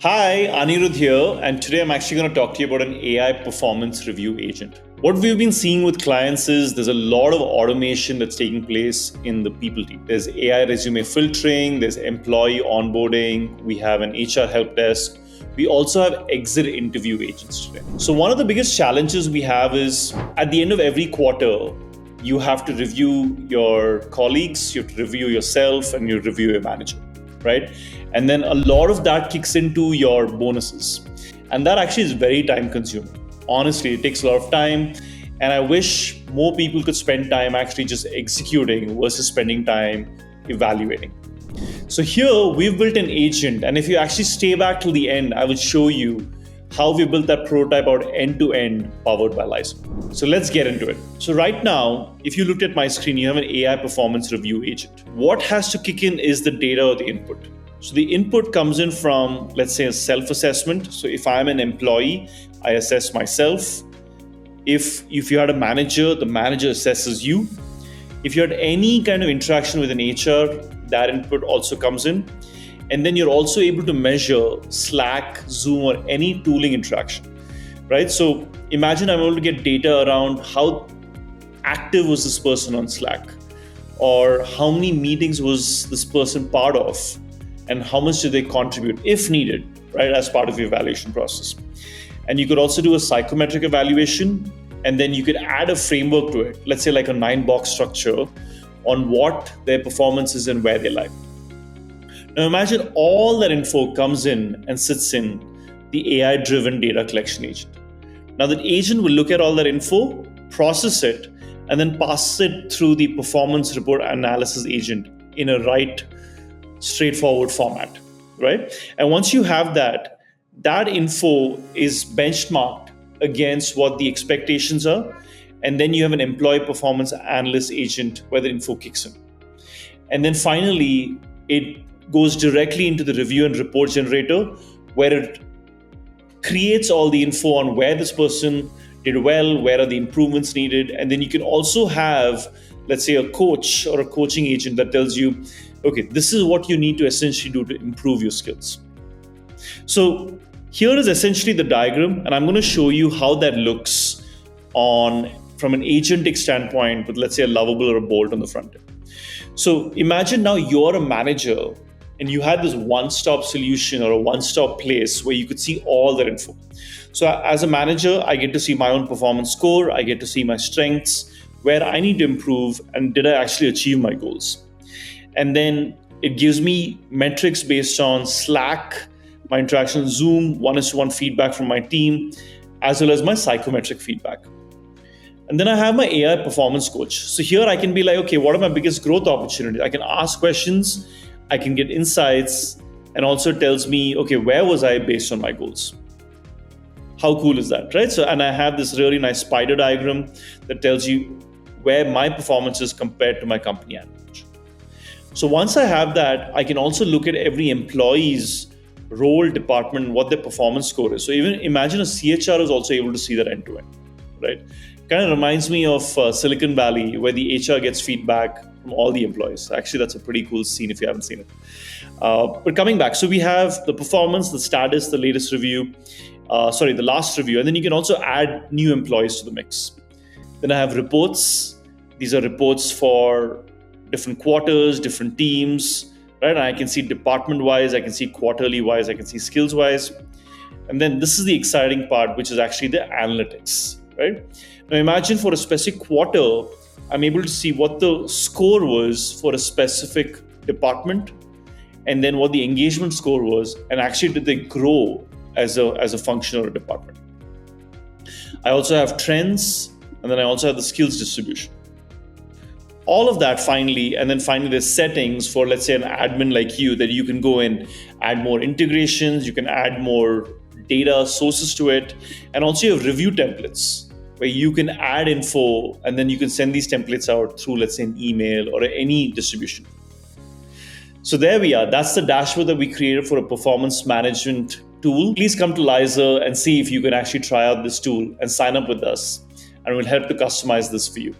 Hi, Anirudh here, and today I'm actually going to talk to you about an AI performance review agent. What we've been seeing with clients is there's a lot of automation that's taking place in the people team. There's AI resume filtering, there's employee onboarding, we have an HR help desk. We also have exit interview agents today. So, one of the biggest challenges we have is at the end of every quarter, you have to review your colleagues, you have to review yourself, and you review your manager, right? And then a lot of that kicks into your bonuses. And that actually is very time consuming. Honestly, it takes a lot of time. And I wish more people could spend time actually just executing versus spending time evaluating. So here we've built an agent. And if you actually stay back till the end, I will show you how we built that prototype out end to end powered by Lyzr. So let's get into it. So right now, if you looked at my screen, you have an AI performance review agent. What has to kick in is the data or the input. So the input comes in from, let's say, a self-assessment. So if I'm an employee, I assess myself. If you had a manager, the manager assesses you. If you had any kind of interaction with an HR, that input also comes in. And then you're also able to measure Slack, Zoom, or any tooling interaction, right? So imagine I'm able to get data around how active was this person on Slack, or how many meetings was this person part of, and how much did they contribute, if needed, right, as part of your evaluation process. And you could also do a psychometric evaluation, and then you could add a framework to it, let's say like a 9-box structure on what their performance is and where they lie. Now imagine all that info comes in and sits in the AI-driven data collection agent. Now that agent will look at all that info, process it, and then pass it through the performance report analysis agent in a straightforward format, right? And once you have that info is benchmarked against what the expectations are, and then you have an employee performance analyst agent where the info kicks in. And then finally, it goes directly into the review and report generator, where it creates all the info on where this person did well, where are the improvements needed. And then you can also have, let's say, a coach or a coaching agent that tells you, okay, this is what you need to essentially do to improve your skills. So here is essentially the diagram, and I'm going to show you how that looks from an agentic standpoint with, let's say, a lovable or a bolt on the front end. So imagine now you're a manager and you had this one-stop solution or a one-stop place where you could see all that info. So as a manager, I get to see my own performance score, I get to see my strengths, where I need to improve, and did I actually achieve my goals? And then it gives me metrics based on Slack, my interaction with Zoom, 1:1 feedback from my team, as well as my psychometric feedback. And then I have my AI performance coach. So here I can be like, okay, what are my biggest growth opportunities? I can ask questions, I can get insights, and also tells me, okay, where was I based on my goals? How cool is that, right? So, and I have this really nice spider diagram that tells you where my performance is compared to my company average. So once I have that, I can also look at every employee's role, department, what their performance score is. So even imagine a CHR is also able to see that end to end, right? Kind of reminds me of Silicon Valley, where the HR gets feedback from all the employees. Actually, that's a pretty cool scene if you haven't seen it. But coming back, so we have the performance, the status, the latest review, the last review, and then you can also add new employees to the mix. Then I have reports. These are reports for different quarters, different teams, right? And I can see department-wise, I can see quarterly-wise, I can see skills-wise. And then this is the exciting part, which is actually the analytics, right? Now imagine for a specific quarter, I'm able to see what the score was for a specific department, and then what the engagement score was, and actually did they grow as a function or a department. I also have trends, and then I also have the skills distribution. All of that finally there's settings for, let's say, an admin like you, that you can go in, add more integrations, you can add more data sources to it, and also you have review templates where you can add info and then you can send these templates out through, let's say, an email or any distribution. So there we are. That's the dashboard that we created for a performance management tool. Please come to Lyzr and see if you can actually try out this tool and sign up with us, and we'll help to customize this for you.